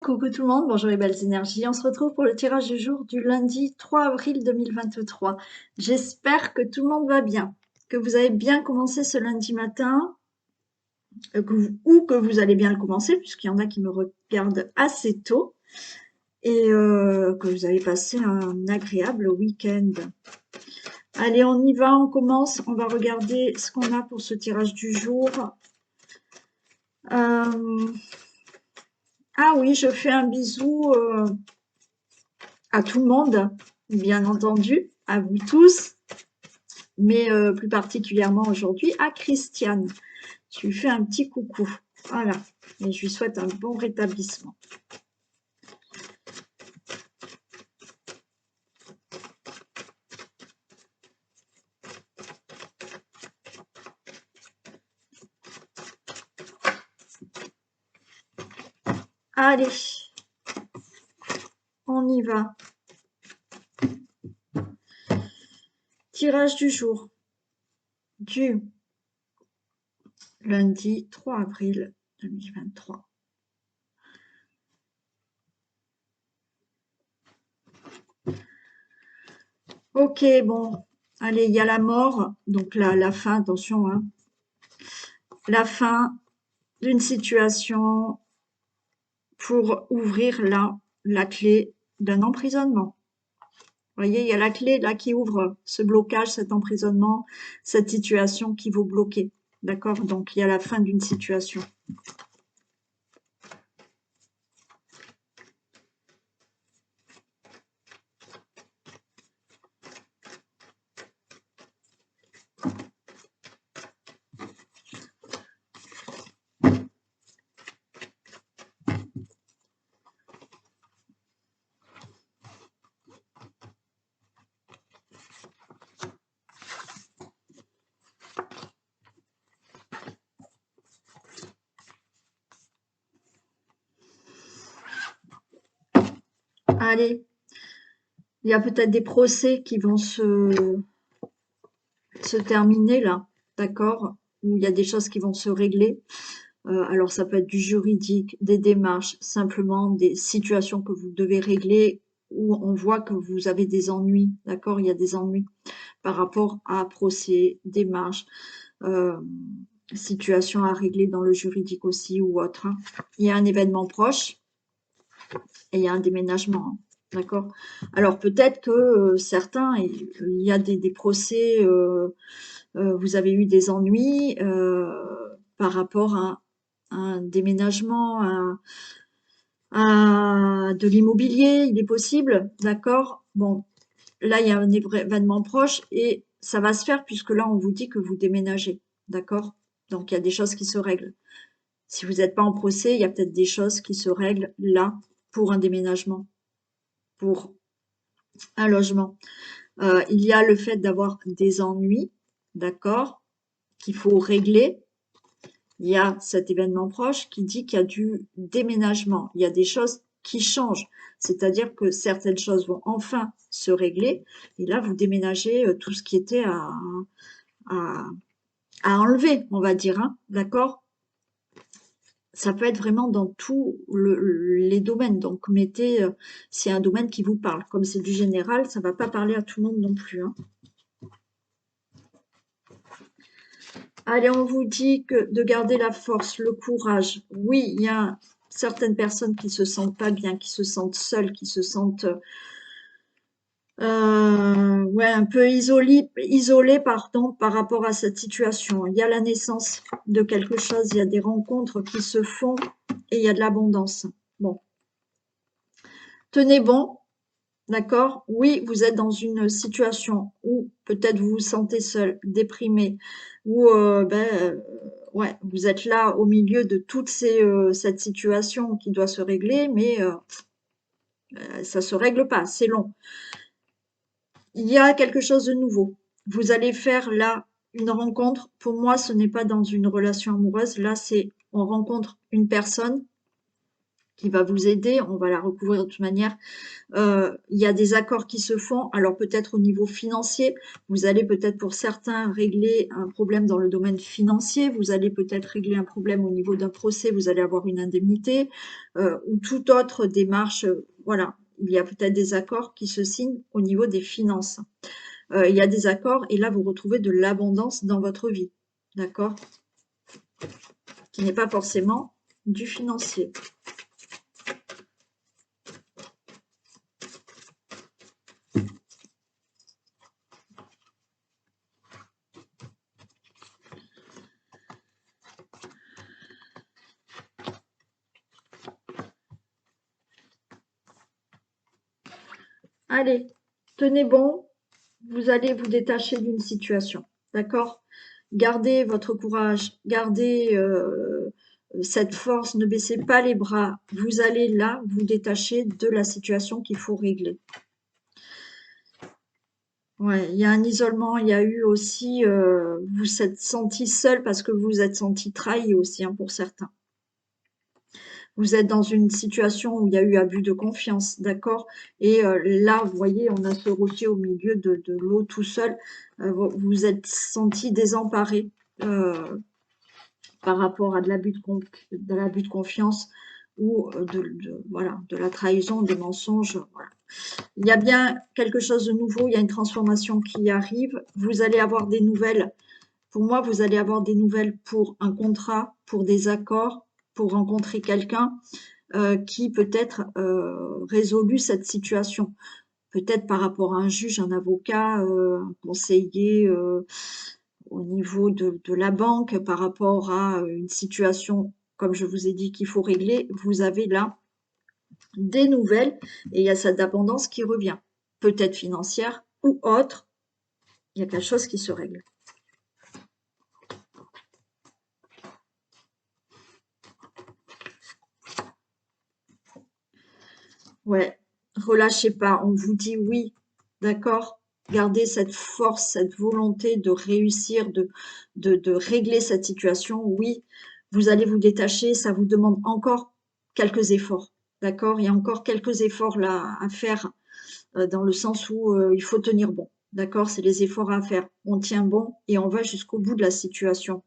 Coucou tout le monde, bonjour les belles énergies. On se retrouve pour le tirage du jour du lundi 3 avril 2023. J'espère que tout le monde va bien, que vous avez bien commencé ce lundi matin, ou que vous allez bien le commencer, puisqu'il y en a qui me regardent assez tôt, et que vous avez passé un agréable week-end. Allez, on y va, on commence. On va regarder ce qu'on a pour ce tirage du jour. Ah oui, je fais un bisou à tout le monde, bien entendu, à vous tous, mais plus particulièrement aujourd'hui à Christiane. Je lui fais un petit coucou, voilà, et je lui souhaite un bon rétablissement. Allez, on y va. Tirage du jour du lundi 3 avril 2023. Ok, bon, allez, il y a la mort, donc la fin, attention, hein, la fin d'une situation pour ouvrir la clé d'un emprisonnement. Vous voyez, il y a la clé là qui ouvre ce blocage, cet emprisonnement, cette situation qui vous bloquez. D'accord? Donc, il y a la fin d'une situation. Allez, il y a peut-être des procès qui vont se terminer là, d'accord? Où il y a des choses qui vont se régler. Alors, ça peut être du juridique, des démarches, simplement des situations que vous devez régler où on voit que vous avez des ennuis, d'accord? Il y a des ennuis par rapport à procès, démarches, situation à régler dans le juridique aussi ou autre, hein. Il y a un événement proche et il y a un déménagement, hein, d'accord? Alors peut-être que certains, il y a des procès, vous avez eu des ennuis par rapport à un déménagement, à de l'immobilier, il est possible, d'accord? Bon, là, il y a un événement proche et ça va se faire puisque là, on vous dit que vous déménagez, d'accord? Donc, il y a des choses qui se règlent. Si vous n'êtes pas en procès, il y a peut-être des choses qui se règlent là pour un déménagement, pour un logement. Il y a le fait d'avoir des ennuis, d'accord, qu'il faut régler. Il y a cet événement proche qui dit qu'il y a du déménagement. Il y a des choses qui changent. C'est-à-dire que certaines choses vont enfin se régler. Et là, vous déménagez tout ce qui était à, à enlever, on va dire, hein, d'accord? Ça peut être vraiment dans tous les domaines. Donc, mettez, s'il y a un domaine qui vous parle. Comme c'est du général, ça ne va pas parler à tout le monde non plus, hein. Allez, on vous dit que de garder la force, le courage. Oui, il y a certaines personnes qui se sentent pas bien, qui se sentent seules, qui se sentent ouais, un peu isolées, pardon, par rapport à cette situation. Il y a la naissance de quelque chose, il y a des rencontres qui se font et il y a de l'abondance. Bon, tenez bon, d'accord? Oui, vous êtes dans une situation où peut-être vous vous sentez seul, déprimé, ou ouais, vous êtes là au milieu de toute cette situation qui doit se régler, mais ça se règle pas, c'est long. Il y a quelque chose de nouveau. Vous allez faire là une rencontre. Pour moi, ce n'est pas dans une relation amoureuse. Là, c'est on rencontre une personne qui va vous aider. On va la recouvrir de toute manière. Il y a des accords qui se font. Alors peut-être au niveau financier, vous allez peut-être pour certains régler un problème dans le domaine financier. Vous allez peut-être régler un problème au niveau d'un procès. Vous allez avoir une indemnité ou toute autre démarche. Voilà, il y a peut-être des accords qui se signent au niveau des finances. Il y a des accords et là vous retrouvez de l'abondance dans votre vie. D'accord? Qui n'est pas forcément du financier. Allez, tenez bon, vous allez vous détacher d'une situation, d'accord? Gardez votre courage, gardez cette force, ne baissez pas les bras. Vous allez là vous détacher de la situation qu'il faut régler. Ouais, il y a un isolement, il y a eu aussi, vous vous êtes senti seul parce que vous vous êtes senti trahi aussi, hein, pour certains. Vous êtes dans une situation où il y a eu abus de confiance, d'accord? Et là, vous voyez, on a ce rocher au milieu de l'eau tout seul. Vous vous êtes senti désemparé par rapport à de l'abus de confiance ou voilà, de la trahison, des mensonges. Voilà. Il y a bien quelque chose de nouveau, il y a une transformation qui arrive. Vous allez avoir des nouvelles. Pour moi, vous allez avoir des nouvelles pour un contrat, pour des accords, pour rencontrer quelqu'un qui peut-être résolu cette situation. Peut-être par rapport à un juge, un avocat, un conseiller au niveau de la banque, par rapport à une situation, comme je vous ai dit, qu'il faut régler. Vous avez là des nouvelles et il y a cette abondance qui revient. Peut-être financière ou autre. Il y a quelque chose qui se règle. Ouais, relâchez pas, on vous dit oui, d'accord? Gardez cette force, cette volonté de réussir, de régler cette situation. Oui, vous allez vous détacher, ça vous demande encore quelques efforts, d'accord? Il y a encore quelques efforts là à faire, dans le sens où il faut tenir bon, d'accord? C'est les efforts à faire. On tient bon et on va jusqu'au bout de la situation.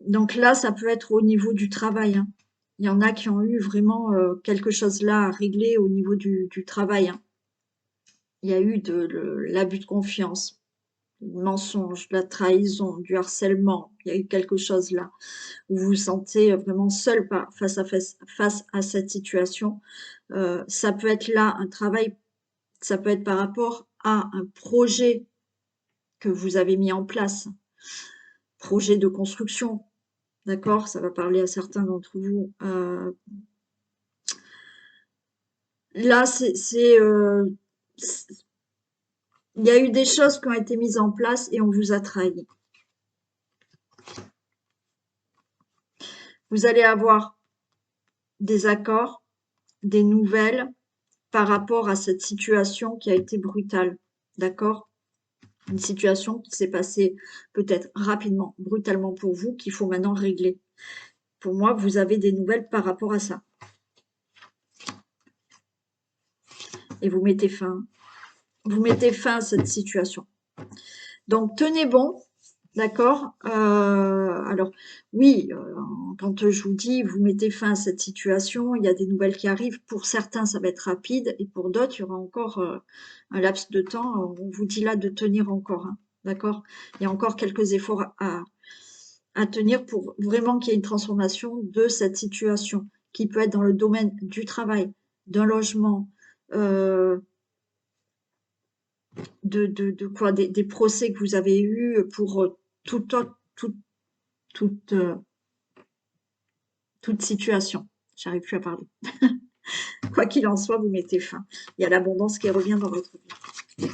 Donc là, ça peut être au niveau du travail, hein. Il y en a qui ont eu vraiment quelque chose là à régler au niveau du travail, hein. Il y a eu de l'abus de confiance, du mensonge, de la trahison, du harcèlement. Il y a eu quelque chose là où vous vous sentez vraiment seul face à cette situation. Ça peut être là un travail, ça peut être par rapport à un projet que vous avez mis en place, projet de construction. D'accord? Ça va parler à certains d'entre vous. Là, il y a eu des choses qui ont été mises en place et on vous a trahi. Vous allez avoir des accords, des nouvelles par rapport à cette situation qui a été brutale. D'accord? Une situation qui s'est passée peut-être rapidement, brutalement pour vous, qu'il faut maintenant régler. Pour moi, vous avez des nouvelles par rapport à ça. Et vous mettez fin. Vous mettez fin à cette situation. Donc, tenez bon, d'accord? Alors, oui, quand je vous dis, vous mettez fin à cette situation, il y a des nouvelles qui arrivent. Pour certains, ça va être rapide, et pour d'autres, il y aura encore un laps de temps. On vous dit là de tenir encore, hein, d'accord? Il y a encore quelques efforts à tenir pour vraiment qu'il y ait une transformation de cette situation, qui peut être dans le domaine du travail, d'un logement, quoi, des procès que vous avez eus pour toute, toute, toute, toute situation. J'arrive plus à parler. Quoi qu'il en soit, vous mettez fin. Il y a l'abondance qui revient dans votre vie.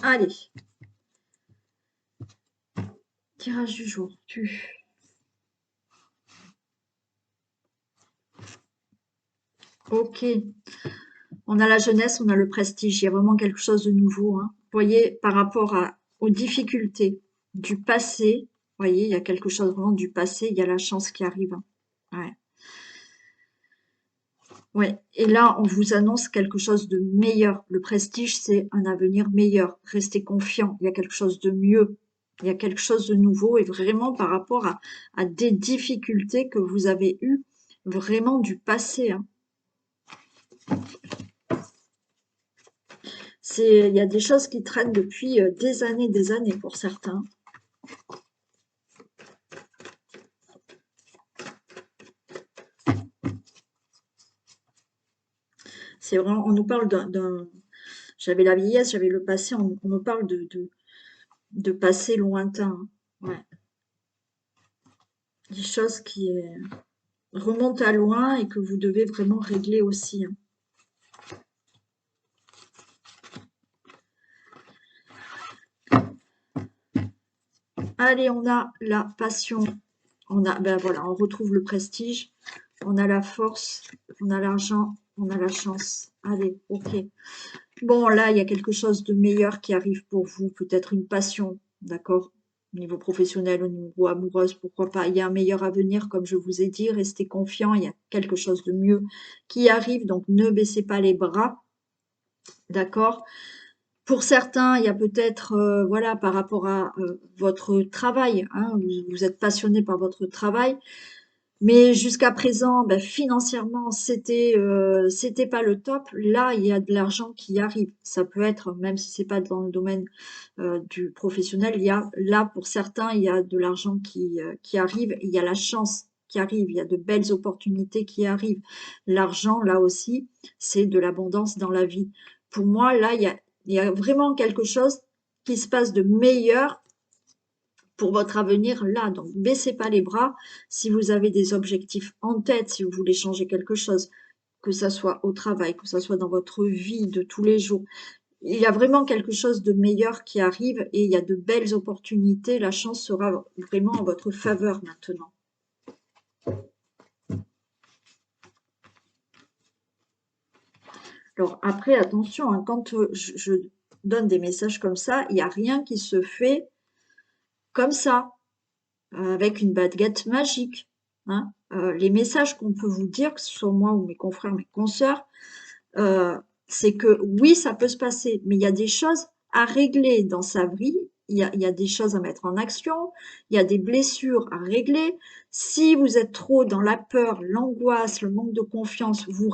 Allez, tirage du jour. Ok. On a la jeunesse, on a le prestige. Il y a vraiment quelque chose de nouveau, hein. Vous voyez, par rapport aux difficultés du passé, vous voyez, il y a quelque chose vraiment du passé, il y a la chance qui arrive, hein. Ouais. Ouais. Et là, on vous annonce quelque chose de meilleur. Le prestige, c'est un avenir meilleur. Restez confiant. Il y a quelque chose de mieux. Il y a quelque chose de nouveau et vraiment par rapport à des difficultés que vous avez eues, vraiment du passé, hein. Il y a des choses qui traînent depuis des années pour certains. C'est vraiment, on nous parle j'avais la vieillesse, j'avais le passé, on me parle de passé lointain, hein. Ouais. Des choses qui remontent à loin et que vous devez vraiment régler aussi, hein. Allez, on a la passion, ben voilà, on retrouve le prestige, on a la force, on a l'argent, on a la chance. Allez, ok. Bon, là, il y a quelque chose de meilleur qui arrive pour vous, peut-être une passion, d'accord? Au niveau professionnel, au niveau amoureuse, pourquoi pas. Il y a un meilleur avenir, comme je vous ai dit, restez confiants, il y a quelque chose de mieux qui arrive, donc ne baissez pas les bras, d'accord? Pour certains, il y a peut-être, voilà, par rapport à votre travail, hein, vous êtes passionné par votre travail, mais jusqu'à présent, ben, financièrement, c'était pas le top. Là, il y a de l'argent qui arrive. Ça peut être, même si c'est pas dans le domaine du professionnel, il y a là pour certains, il y a de l'argent qui arrive. Il y a la chance qui arrive. Il y a de belles opportunités qui arrivent. L'argent, là aussi, c'est de l'abondance dans la vie. Pour moi, là, il y a vraiment quelque chose qui se passe de meilleur pour votre avenir là. Donc, baissez pas les bras. Si vous avez des objectifs en tête, si vous voulez changer quelque chose, que ça soit au travail, que ça soit dans votre vie de tous les jours, il y a vraiment quelque chose de meilleur qui arrive et il y a de belles opportunités. La chance sera vraiment en votre faveur maintenant. Alors après, attention, hein, quand je donne des messages comme ça, il n'y a rien qui se fait comme ça, avec une baguette magique, hein. Les messages qu'on peut vous dire, que ce soit moi ou mes confrères, mes consoeurs, c'est que oui, ça peut se passer, mais il y a des choses à régler dans sa vie, il y a des choses à mettre en action, il y a des blessures à régler. Si vous êtes trop dans la peur, l'angoisse, le manque de confiance, vous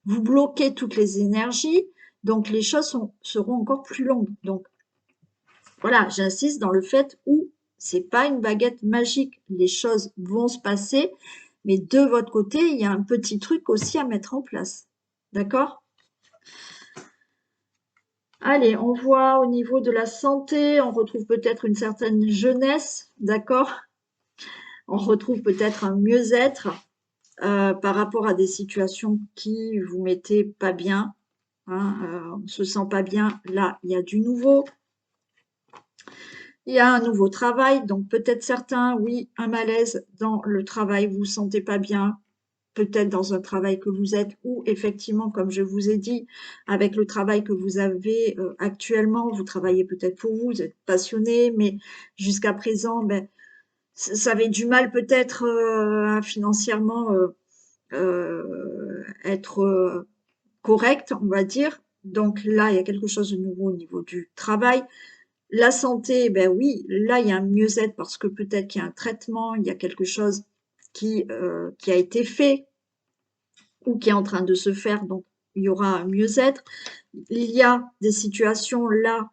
bloquez toutes les énergies, donc les choses seront encore plus longues. Donc voilà, j'insiste dans le fait où c'est pas une baguette magique, les choses vont se passer, mais de votre côté, il y a un petit truc aussi à mettre en place. D'accord? Allez, on voit au niveau de la santé, on retrouve peut-être une certaine jeunesse, d'accord? On retrouve peut-être un mieux-être par rapport à des situations qui vous mettez pas bien, hein, on se sent pas bien. Là, il y a du nouveau. Il y a un nouveau travail, donc peut-être certains, oui, un malaise dans le travail, vous vous sentez pas bien, peut-être dans un travail que vous êtes, ou effectivement, comme je vous ai dit, avec le travail que vous avez actuellement, vous travaillez peut-être pour vous, vous êtes passionné, mais jusqu'à présent, ben, ça avait du mal peut-être à financièrement être correct, on va dire. Donc là, il y a quelque chose de nouveau au niveau du travail. La santé, ben oui, là, il y a un mieux-être parce que peut-être qu'il y a un traitement, il y a quelque chose qui a été fait ou qui est en train de se faire, donc il y aura un mieux-être. Il y a des situations là,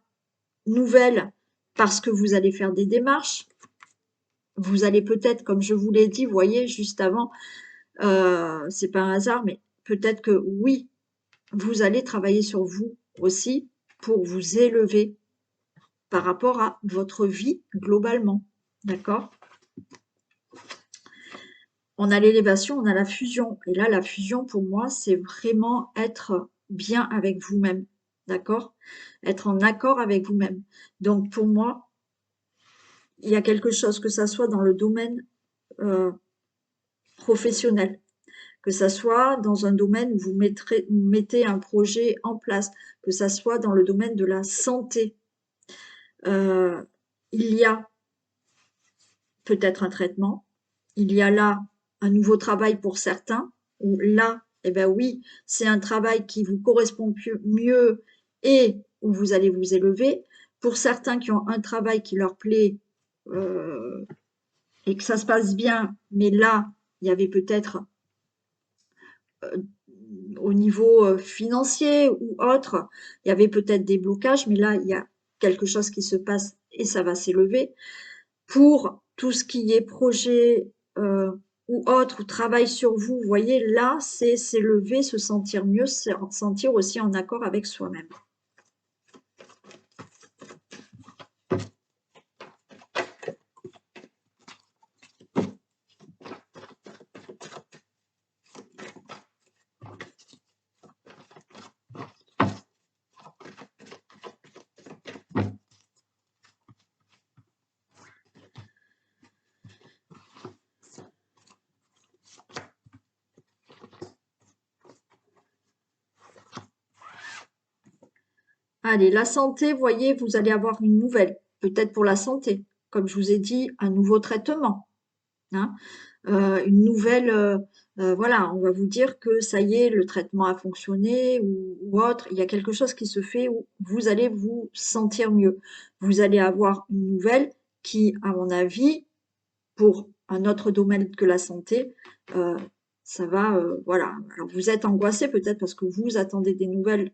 nouvelles, parce que vous allez faire des démarches. Vous allez peut-être, comme je vous l'ai dit, vous voyez, juste avant, c'est pas un hasard, mais peut-être que oui, vous allez travailler sur vous aussi pour vous élever par rapport à votre vie globalement. D'accord? On a l'élévation, on a la fusion. Et là, la fusion, pour moi, c'est vraiment être bien avec vous-même. d'accord? Être en accord avec vous-même. Donc pour moi, il y a quelque chose, que ça soit dans le domaine professionnel, que ça soit dans un domaine où mettez un projet en place, que ça soit dans le domaine de la santé. Euh, il y a peut-être un traitement, il y a là un nouveau travail pour certains, où là, eh ben oui, c'est un travail qui vous correspond mieux et où vous allez vous élever. Pour certains qui ont un travail qui leur plaît euh, et que ça se passe bien, mais là, il y avait peut-être euh, au niveau financier ou autre, il y avait peut-être des blocages, mais là, il y a quelque chose qui se passe et ça va s'élever. Pour tout ce qui est projet ou autre, ou travail sur vous, vous voyez, là, c'est s'élever, se sentir mieux, se sentir aussi en accord avec soi-même. Allez, la santé, vous voyez, vous allez avoir une nouvelle, peut-être pour la santé. Comme je vous ai dit, un nouveau traitement. Hein, une nouvelle, voilà, on va vous dire que ça y est, le traitement a fonctionné ou autre. Il y a quelque chose qui se fait où vous allez vous sentir mieux. Vous allez avoir une nouvelle qui, à mon avis, pour un autre domaine que la santé, euh, ça va, voilà. Alors vous êtes angoissé peut-être parce que vous attendez des nouvelles,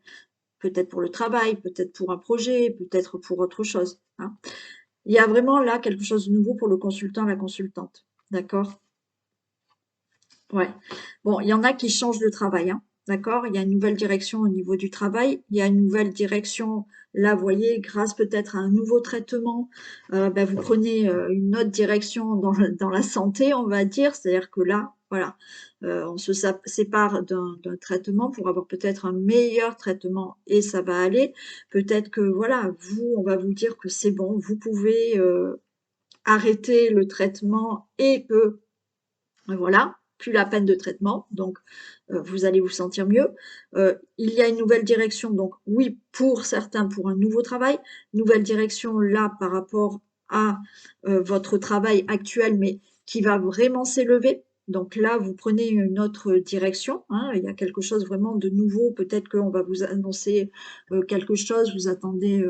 peut-être pour le travail, peut-être pour un projet, peut-être pour autre chose. Hein. Il y a vraiment là quelque chose de nouveau pour le consultant, la consultante. D'accord? Ouais. Bon, il y en a qui changent de travail, hein. D'accord? Il y a une nouvelle direction au niveau du travail. Il y a une nouvelle direction, là, vous voyez, grâce peut-être à un nouveau traitement, ben, vous prenez une autre direction dans la santé, on va dire. C'est-à-dire que là, voilà, on se sépare d'un traitement pour avoir peut-être un meilleur traitement et ça va aller. Peut-être que, voilà, vous, on va vous dire que c'est bon, vous pouvez arrêter le traitement et que voilà, plus la peine de traitement, donc vous allez vous sentir mieux. Il y a une nouvelle direction, donc oui, pour certains, pour un nouveau travail. Nouvelle direction là par rapport à votre travail actuel, mais qui va vraiment s'élever. Donc là, vous prenez une autre direction. Hein, il y a quelque chose vraiment de nouveau. Peut-être qu'on va vous annoncer quelque chose. Vous attendez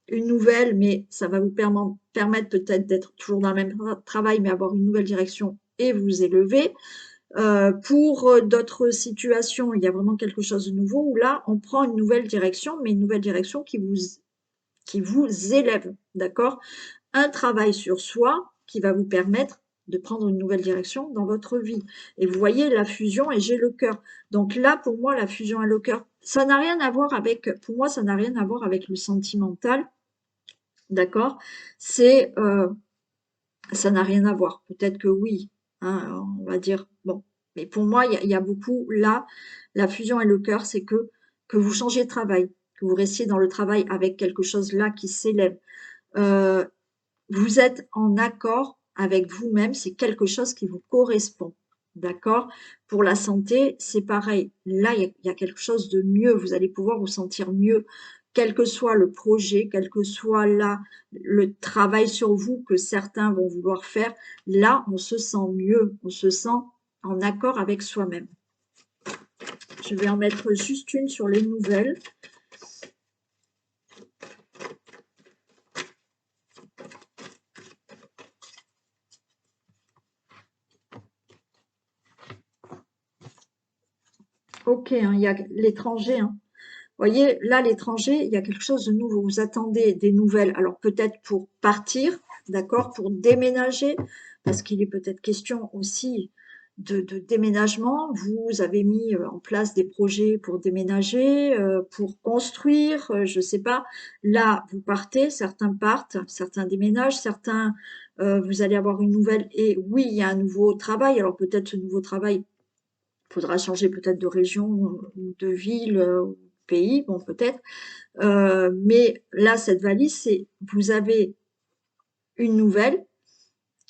une nouvelle, mais ça va vous permettre peut-être d'être toujours dans le même travail, mais avoir une nouvelle direction et vous élever. Pour d'autres situations, il y a vraiment quelque chose de nouveau où là, on prend une nouvelle direction, mais une nouvelle direction qui vous élève, d'accord? Un travail sur soi qui va vous permettre de prendre une nouvelle direction dans votre vie. Et vous voyez la fusion et j'ai le cœur. Donc là, pour moi, la fusion et le cœur, ça n'a rien à voir avec, pour moi, ça n'a rien à voir avec le sentimental, d'accord? C'est, ça n'a rien à voir. Peut-être que oui, hein, on va dire, bon. Mais pour moi, il y a beaucoup, là, la fusion et le cœur, c'est que vous changez de travail, que vous restiez dans le travail avec quelque chose là qui s'élève. Euh, vous êtes en accord avec vous-même, c'est quelque chose qui vous correspond. D'accord? Pour la santé, c'est pareil. Là, il y a quelque chose de mieux. Vous allez pouvoir vous sentir mieux, quel que soit le projet, quel que soit là le travail sur vous que certains vont vouloir faire. Là, on se sent mieux, on se sent en accord avec soi-même. Je vais en mettre juste une sur les nouvelles. Ok, hein, il y a l'étranger. Hein. Vous voyez, là, l'étranger, il y a quelque chose de nouveau. Vous attendez des nouvelles. Alors, peut-être pour partir, d'accord, pour déménager, parce qu'il est peut-être question aussi de déménagement. Vous avez mis en place des projets pour déménager, pour construire, je ne sais pas. Là, vous partez, certains partent, certains déménagent, certains, vous allez avoir une nouvelle. Et oui, il y a un nouveau travail. Alors, peut-être ce nouveau travail, il faudra changer peut-être de région ou de ville, pays, bon peut-être, mais là, cette valise, c'est vous avez une nouvelle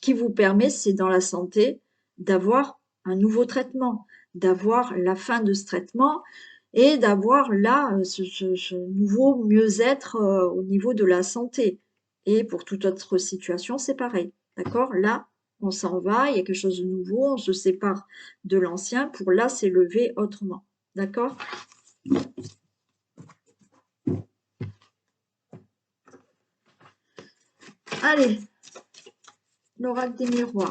qui vous permet, c'est dans la santé, d'avoir un nouveau traitement, d'avoir la fin de ce traitement et d'avoir là ce nouveau mieux-être au niveau de la santé. Et pour toute autre situation, c'est pareil. D'accord? Là, on s'en va, il y a quelque chose de nouveau, on se sépare de l'ancien pour là s'élever autrement. D'accord? Allez, l'oracle des miroirs.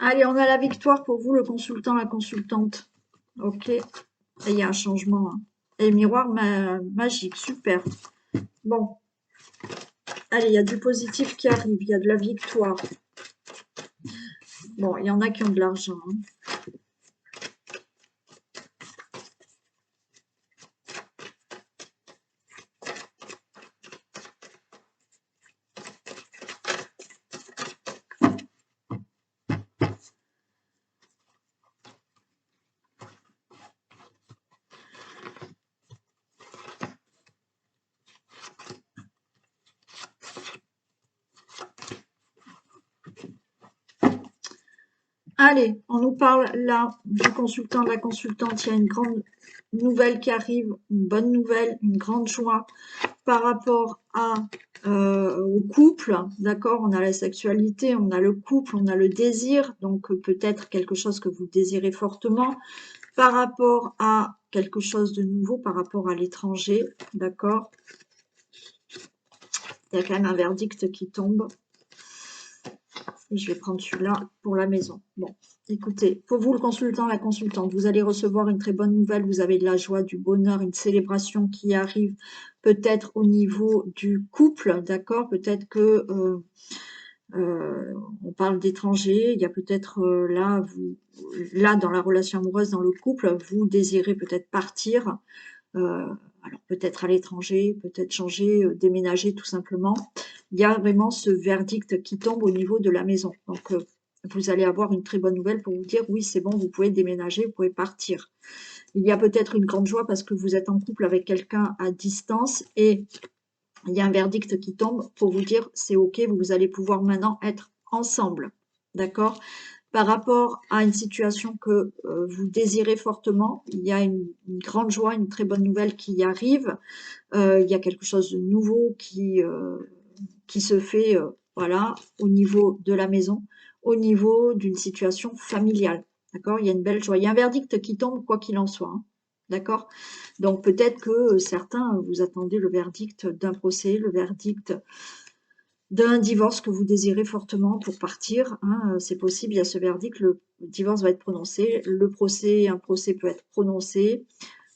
Allez, on a la victoire pour vous, le consultant, la consultante. Ok. Et il y a un changement. Hein. Et miroir magique, super. Bon. Allez, il y a du positif qui arrive, il y a de la victoire. Bon, il y en a qui ont de l'argent. Hein. Allez, on nous parle là du consultant, de la consultante. Il y a une grande nouvelle qui arrive, une bonne nouvelle, une grande joie par rapport au couple. D'accord, on a la sexualité, on a le couple, on a le désir. Donc peut-être quelque chose que vous désirez fortement par rapport à quelque chose de nouveau, par rapport à l'étranger. D'accord, il y a quand même un verdict qui tombe. Et je vais prendre celui-là pour la maison. Bon, écoutez, pour vous le consultant, la consultante, vous allez recevoir une très bonne nouvelle. Vous avez de la joie, du bonheur, une célébration qui arrive peut-être au niveau du couple, d'accord? Peut-être que on parle d'étrangers. Il y a peut-être là, dans la relation amoureuse, dans le couple, vous désirez peut-être partir. Alors peut-être à l'étranger, peut-être changer, déménager tout simplement. Il y a vraiment ce verdict qui tombe au niveau de la maison. Donc vous allez avoir une très bonne nouvelle pour vous dire oui, c'est bon, vous pouvez déménager, vous pouvez partir. Il y a peut-être une grande joie parce que vous êtes en couple avec quelqu'un à distance et il y a un verdict qui tombe pour vous dire c'est ok, vous allez pouvoir maintenant être ensemble. D'accord? Par rapport à une situation que vous désirez fortement, il y a une grande joie, une très bonne nouvelle qui arrive. Il y a quelque chose de nouveau qui se fait voilà, au niveau de la maison, au niveau d'une situation familiale. D'accord? Il y a une belle joie. Il y a un verdict qui tombe, quoi qu'il en soit. Hein. D'accord? Donc peut-être que certains, vous attendez le verdict d'un procès, le verdict d'un divorce que vous désirez fortement pour partir. Hein, c'est possible, il y a ce verdict, le divorce va être prononcé, un procès peut être prononcé,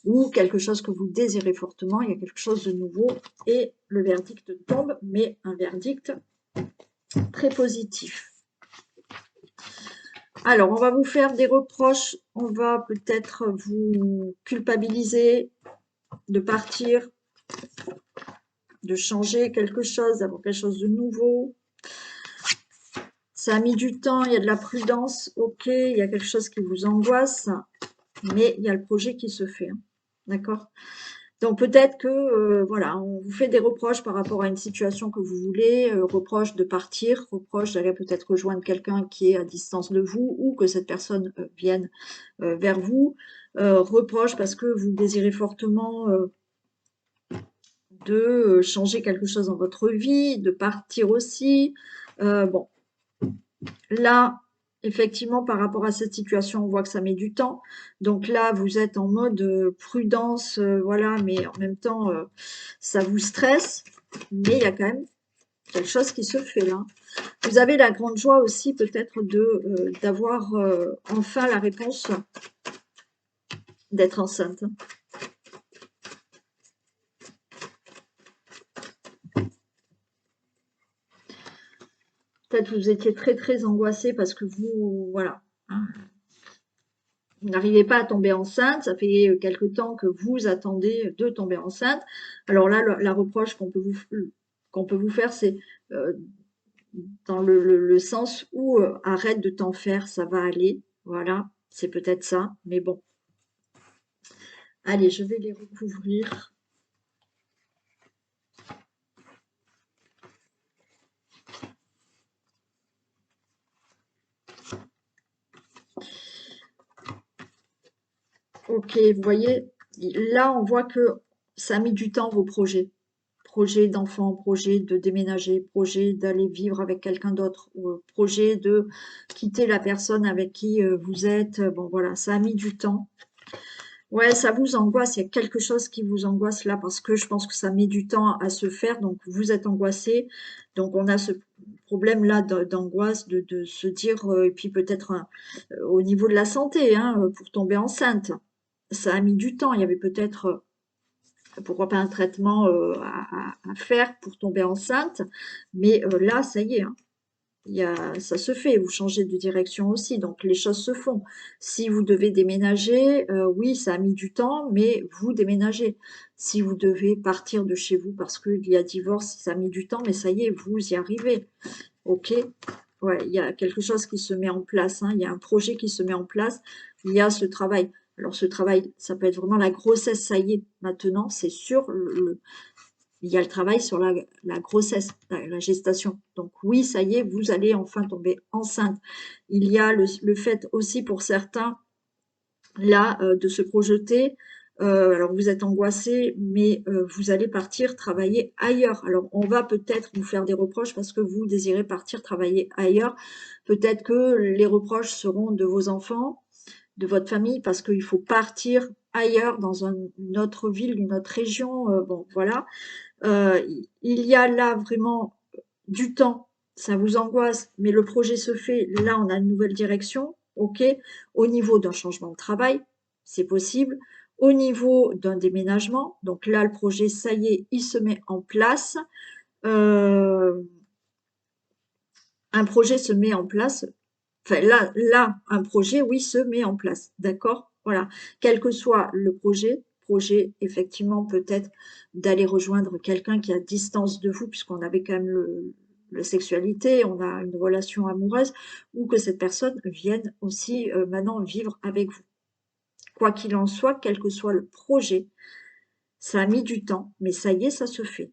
ou quelque chose que vous désirez fortement, il y a quelque chose de nouveau, et le verdict tombe, mais un verdict très positif. Alors, on va vous faire des reproches, on va peut-être vous culpabiliser de partir, de changer quelque chose, d'avoir quelque chose de nouveau. Ça a mis du temps, il y a de la prudence, ok, il y a quelque chose qui vous angoisse, mais il y a le projet qui se fait, hein, d'accord? Donc peut-être que, voilà, on vous fait des reproches par rapport à une situation que vous voulez, reproche de partir, reproche d'aller peut-être rejoindre quelqu'un qui est à distance de vous ou que cette personne vienne vers vous, reproche parce que vous désirez fortement de changer quelque chose dans votre vie, de partir aussi. Bon, là, effectivement, par rapport à cette situation, on voit que ça met du temps. Donc là, vous êtes en mode prudence, voilà, mais en même temps, ça vous stresse. Mais il y a quand même quelque chose qui se fait là. Vous avez la grande joie aussi peut-être d'avoir enfin la réponse d'être enceinte. Peut-être vous étiez très très angoissé parce que vous, voilà, hein, vous n'arrivez pas à tomber enceinte. Ça fait quelque temps que vous attendez de tomber enceinte. Alors là, la reproche qu'on peut vous faire, c'est euh, dans le sens où arrête de t'en faire, ça va aller. Voilà, c'est peut-être ça. Mais bon, allez, je vais les recouvrir. Ok, vous voyez, là, on voit que ça a mis du temps, vos projets. Projet d'enfant, projet de déménager, projet d'aller vivre avec quelqu'un d'autre, ou projet de quitter la personne avec qui vous êtes. Bon, voilà, ça a mis du temps. Ouais, ça vous angoisse, il y a quelque chose qui vous angoisse là, parce que je pense que ça met du temps à se faire, donc vous êtes angoissé. Donc on a ce problème-là d'angoisse, de se dire, et puis peut-être au niveau de la santé, hein, pour tomber enceinte. Ça a mis du temps, il y avait peut-être pourquoi pas un traitement à faire pour tomber enceinte. Mais là, ça y est, hein, ça se fait. Vous changez de direction aussi, donc les choses se font. Si vous devez déménager, oui, ça a mis du temps, mais vous déménagez. Si vous devez partir de chez vous parce qu'il y a divorce, ça a mis du temps, mais ça y est, vous y arrivez. Ok? Ouais, il y a quelque chose qui se met en place, hein, il y a un projet qui se met en place, il y a ce travail. Alors ce travail, ça peut être vraiment la grossesse, ça y est, maintenant, c'est sûr, il y a le travail sur la grossesse, la gestation. Donc oui, ça y est, vous allez enfin tomber enceinte. Il y a le fait aussi pour certains, là, de se projeter. Alors vous êtes angoissé, mais vous allez partir travailler ailleurs. Alors on va peut-être vous faire des reproches parce que vous désirez partir travailler ailleurs. Peut-être que les reproches seront de vos enfants, de votre famille, parce qu'il faut partir ailleurs dans une autre ville, une autre région. Bon, voilà. Il y a là vraiment du temps, ça vous angoisse, mais le projet se fait. Là, on a une nouvelle direction, ok. Au niveau d'un changement de travail, c'est possible. Au niveau d'un déménagement, donc là, le projet, ça y est, il se met en place. Euh, un projet se met en place. Enfin, là, un projet, oui, se met en place. D'accord? Voilà. Quel que soit le projet, effectivement, peut-être d'aller rejoindre quelqu'un qui est à distance de vous, puisqu'on avait quand même la sexualité, on a une relation amoureuse, ou que cette personne vienne aussi maintenant vivre avec vous. Quoi qu'il en soit, quel que soit le projet, ça a mis du temps, mais ça y est, ça se fait.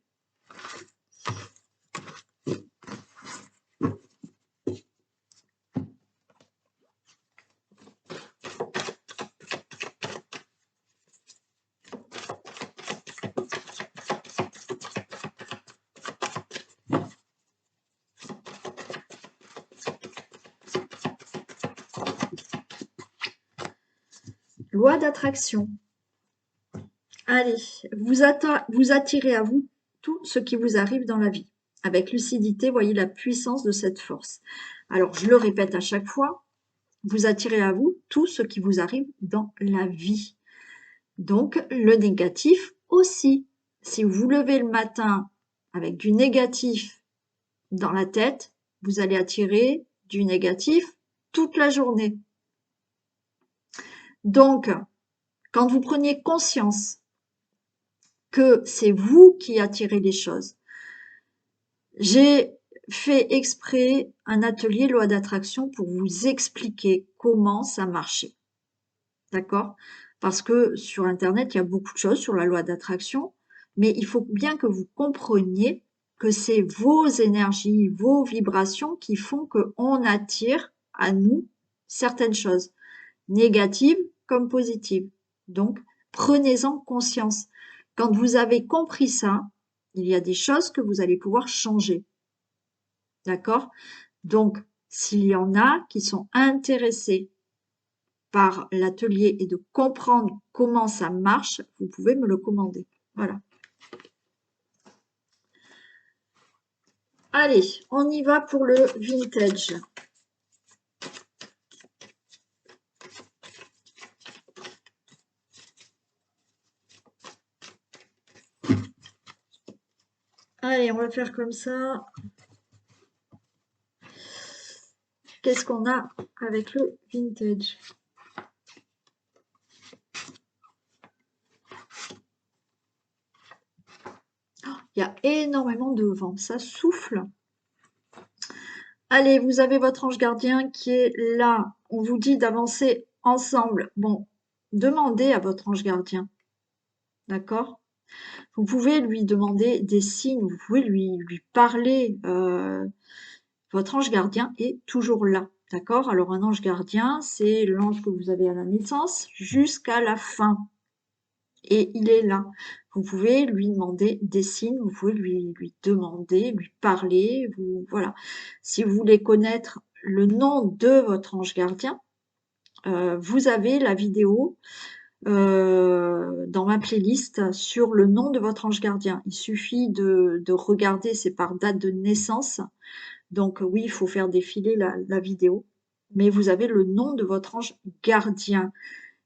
Loi d'attraction. Allez, vous attirez à vous tout ce qui vous arrive dans la vie. Avec lucidité, voyez la puissance de cette force. Alors, je le répète à chaque fois, vous attirez à vous tout ce qui vous arrive dans la vie. Donc, le négatif aussi. Si vous vous levez le matin avec du négatif dans la tête, vous allez attirer du négatif toute la journée. Donc, quand vous preniez conscience que c'est vous qui attirez les choses, j'ai fait exprès un atelier loi d'attraction pour vous expliquer comment ça marchait. D'accord? Parce que sur Internet, il y a beaucoup de choses sur la loi d'attraction, mais il faut bien que vous compreniez que c'est vos énergies, vos vibrations qui font qu'on attire à nous certaines choses, négatives comme positives. Donc, prenez-en conscience. Quand vous avez compris ça, il y a des choses que vous allez pouvoir changer. D'accord? Donc, s'il y en a qui sont intéressés par l'atelier et de comprendre comment ça marche, vous pouvez me le commander. Voilà. Allez, on y va pour le vintage. Allez, on va faire comme ça. qu'est-ce qu'on a avec le vintage? Il y a énormément de vent, ça souffle. Allez, vous avez votre ange gardien qui est là. On vous dit d'avancer ensemble. Bon, demandez à votre ange gardien, d'accord? Vous pouvez lui demander des signes, vous pouvez lui parler. Votre ange gardien est toujours là, d'accord? Alors un ange gardien, c'est l'ange que vous avez à la naissance jusqu'à la fin. Et il est là. Vous pouvez lui demander des signes, vous pouvez lui demander, lui parler, voilà. Si vous voulez connaître le nom de votre ange gardien, vous avez la vidéo dans ma playlist sur le nom de votre ange gardien. Il suffit de regarder, c'est par date de naissance. Donc oui, il faut faire défiler la vidéo. Mais vous avez le nom de votre ange gardien.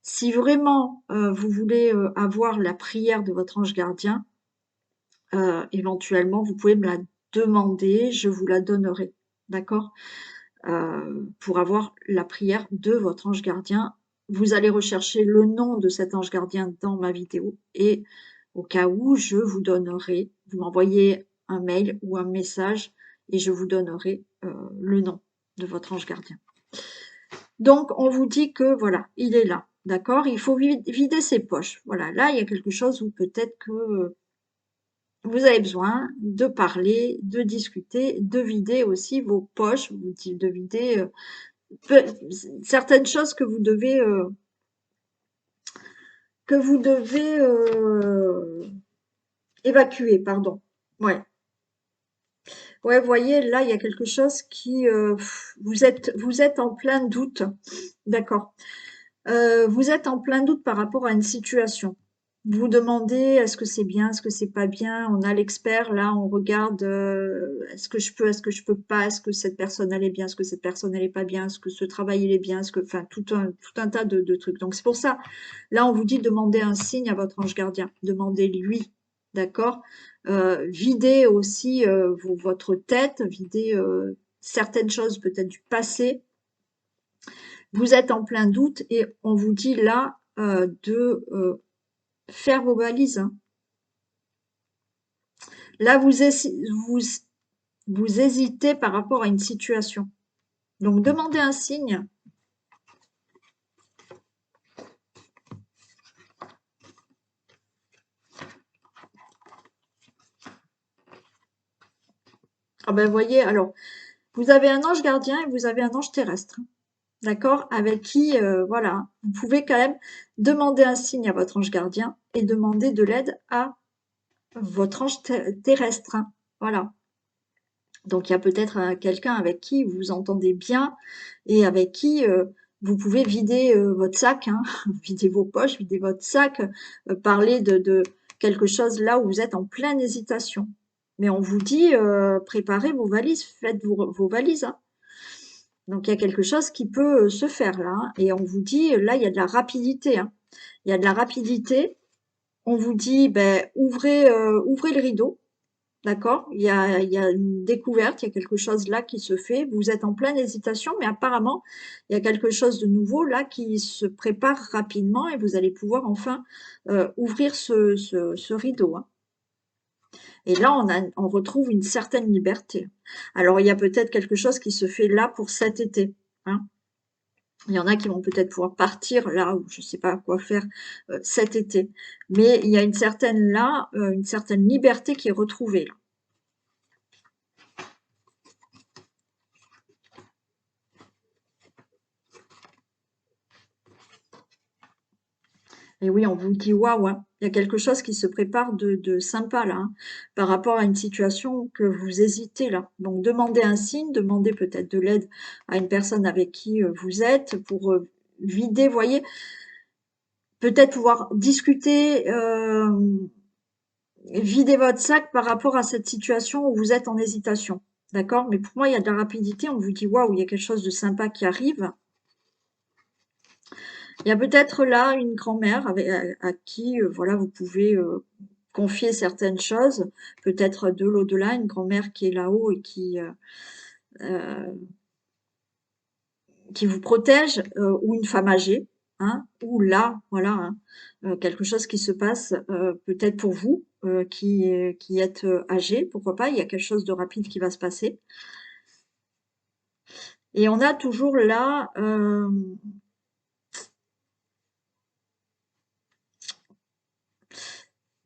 Si vraiment vous voulez avoir la prière de votre ange gardien, éventuellement, vous pouvez me la demander, je vous la donnerai, d'accord? Pour avoir la prière de votre ange gardien, vous allez rechercher le nom de cet ange gardien dans ma vidéo et au cas où, je vous donnerai, vous m'envoyez un mail ou un message et je vous donnerai le nom de votre ange gardien. Donc, on vous dit que voilà, il est là, d'accord? Il faut vider ses poches. Voilà, là, il y a quelque chose où peut-être que vous avez besoin de parler, de discuter, de vider aussi vos poches, de vider certaines choses que vous devez évacuer, pardon. Ouais. Ouais, vous voyez, là, il y a quelque chose qui vous êtes en plein doute. D'accord. Vous êtes en plein doute par rapport à une situation. Vous vous demandez est-ce que c'est bien, est-ce que c'est pas bien. On a l'expert là, on regarde est-ce que je peux pas, est-ce que cette personne elle est bien, est-ce que cette personne elle est pas bien, est-ce que ce travail il est bien, est-ce que enfin tout un tas de trucs. Donc c'est pour ça, là on vous dit demandez un signe à votre ange gardien, demandez-lui, d'accord. Videz aussi votre tête, videz certaines choses peut-être du passé. Vous êtes en plein doute et on vous dit là de faire vos valises, hein. Là, vous hésitez par rapport à une situation. Donc, demandez un signe. Ah ben, voyez, alors, vous avez un ange gardien et vous avez un ange terrestre. D'accord? Avec qui, voilà, vous pouvez quand même demander un signe à votre ange gardien et demander de l'aide à votre ange terrestre. Voilà. Donc, il y a peut-être quelqu'un avec qui vous vous entendez bien et avec qui vous pouvez vider votre sac, hein, vider vos poches, vider votre sac, parler de quelque chose là où vous êtes en pleine hésitation. Mais on vous dit, préparez vos valises, faites vos valises, hein. Donc, il y a quelque chose qui peut se faire là, hein. Et on vous dit, là, il y a de la rapidité, hein. Il y a de la rapidité. On vous dit, ben, ouvrez le rideau. D'accord? Il y a une découverte, il y a quelque chose là qui se fait. Vous êtes en pleine hésitation, mais apparemment, il y a quelque chose de nouveau là qui se prépare rapidement et vous allez pouvoir enfin ouvrir ce rideau, hein. Et là, on retrouve une certaine liberté. Alors, il y a peut-être quelque chose qui se fait là pour cet été, hein. Il y en a qui vont peut-être pouvoir partir là où je ne sais pas quoi faire cet été. Mais il y a une certaine liberté qui est retrouvée là. Et oui, on vous dit waouh, hein, il y a quelque chose qui se prépare de sympa là, hein, par rapport à une situation que vous hésitez là. Donc demandez un signe, demandez peut-être de l'aide à une personne avec qui vous êtes pour vider, voyez, peut-être pouvoir discuter, vider votre sac par rapport à cette situation où vous êtes en hésitation. D'accord? Mais pour moi, il y a de la rapidité, on vous dit waouh, il y a quelque chose de sympa qui arrive. Il y a peut-être là une grand-mère à qui voilà, vous pouvez confier certaines choses, peut-être de l'au-delà, une grand-mère qui est là-haut et qui qui vous protège, ou une femme âgée, hein, ou là, voilà, hein, quelque chose qui se passe, peut-être pour vous, qui êtes âgé, pourquoi pas, il y a quelque chose de rapide qui va se passer. Et on a toujours là,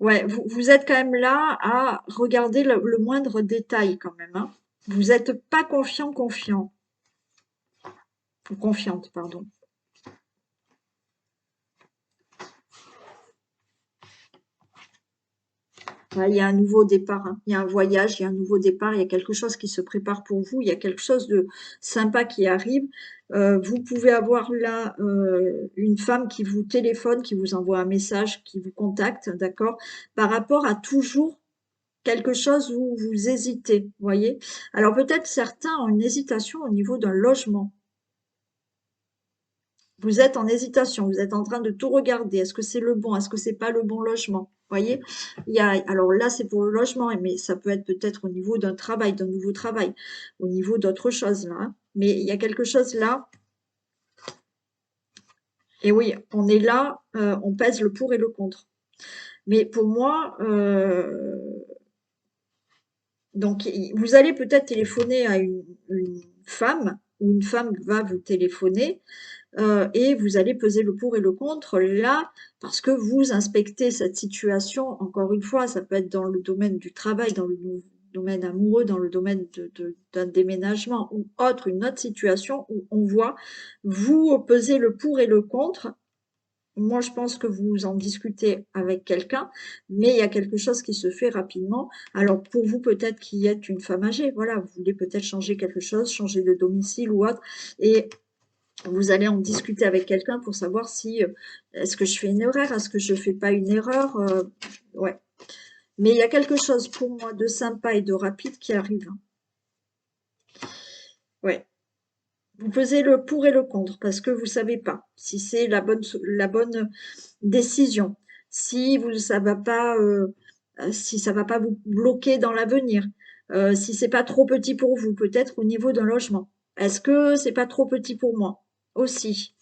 ouais, vous êtes quand même là à regarder le moindre détail quand même, hein. Vous n'êtes pas confiant, ou confiante, pardon. Ouais, il y a un nouveau départ, hein. Il y a un voyage, il y a un nouveau départ, il y a quelque chose qui se prépare pour vous, il y a quelque chose de sympa qui arrive. Vous pouvez avoir là une femme qui vous téléphone, qui vous envoie un message, qui vous contacte, d'accord, par rapport à toujours quelque chose où vous hésitez, vous voyez. Alors peut-être certains ont une hésitation au niveau d'un logement. Vous êtes en hésitation, vous êtes en train de tout regarder. Est-ce que c'est le bon? Est-ce que c'est pas le bon logement? Vous voyez? Alors là, c'est pour le logement, mais ça peut être peut-être au niveau d'un travail, d'un nouveau travail, au niveau d'autre chose là, hein. Mais il y a quelque chose là. Et oui, on est là, on pèse le pour et le contre. Mais pour moi, donc vous allez peut-être téléphoner à une femme, ou une femme va vous téléphoner, et vous allez peser le pour et le contre là, parce que vous inspectez cette situation. Encore une fois, ça peut être dans le domaine du travail, dans le domaine amoureux, dans le domaine d'un déménagement ou autre, une autre situation où on voit, vous pesez le pour et le contre. Moi, je pense que vous en discutez avec quelqu'un, mais il y a quelque chose qui se fait rapidement. Alors, pour vous, peut-être qui êtes une femme âgée, voilà, vous voulez peut-être changer quelque chose, changer de domicile ou autre, et vous allez en discuter avec quelqu'un pour savoir si est-ce que je fais une erreur, est-ce que je fais pas une erreur, ouais. Mais il y a quelque chose pour moi de sympa et de rapide qui arrive, hein. Ouais. Vous pesez le pour et le contre parce que vous savez pas si c'est la bonne décision, si vous ça va pas si ça va pas vous bloquer dans l'avenir, si c'est pas trop petit pour vous, peut-être au niveau d'un logement. Est-ce que c'est pas trop petit pour moi aussi?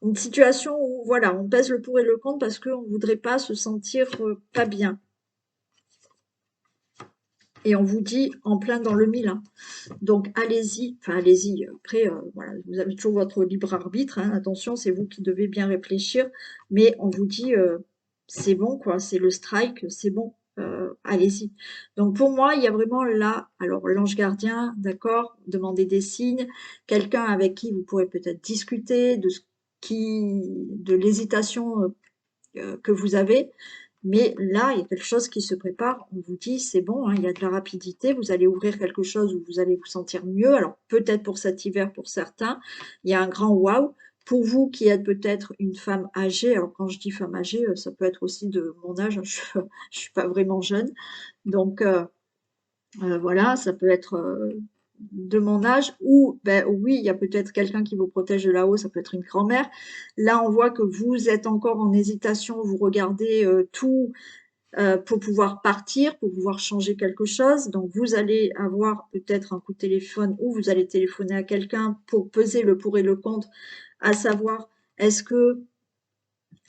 Une situation où, voilà, on pèse le pour et le contre parce qu'on ne voudrait pas se sentir pas bien. Et on vous dit en plein dans le mille, hein. Donc allez-y, enfin allez-y. Après, voilà, vous avez toujours votre libre arbitre, hein. Attention, c'est vous qui devez bien réfléchir. Mais on vous dit, c'est bon, quoi, c'est le strike, c'est bon, allez-y. Donc pour moi, il y a vraiment là, alors l'ange gardien, d'accord, demander des signes, quelqu'un avec qui vous pourrez peut-être discuter de l'hésitation que vous avez. Mais là, il y a quelque chose qui se prépare. On vous dit, c'est bon, hein, il y a de la rapidité. Vous allez ouvrir quelque chose où vous allez vous sentir mieux. Alors, peut-être pour cet hiver, pour certains, il y a un grand waouh. Pour vous qui êtes peut-être une femme âgée, alors quand je dis femme âgée, ça peut être aussi de mon âge, hein, je suis pas vraiment jeune. Donc, voilà, ça peut être de mon âge ou ben oui, il y a peut-être quelqu'un qui vous protège de là-haut, ça peut être une grand-mère. Là, on voit que vous êtes encore en hésitation, vous regardez tout pour pouvoir partir, pour pouvoir changer quelque chose. Donc, vous allez avoir peut-être un coup de téléphone ou vous allez téléphoner à quelqu'un pour peser le pour et le contre, à savoir est-ce que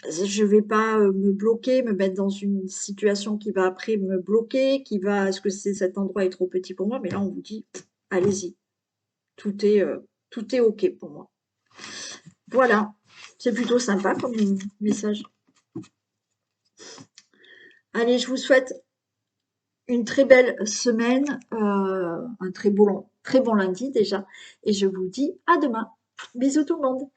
je vais pas me bloquer, me mettre dans une situation qui va après me bloquer, est-ce que cet endroit est trop petit pour moi? Mais là, on vous dit, allez-y, tout est OK pour moi. Voilà, c'est plutôt sympa comme message. Allez, je vous souhaite une très belle semaine, un très bon lundi déjà, et je vous dis à demain. Bisous tout le monde.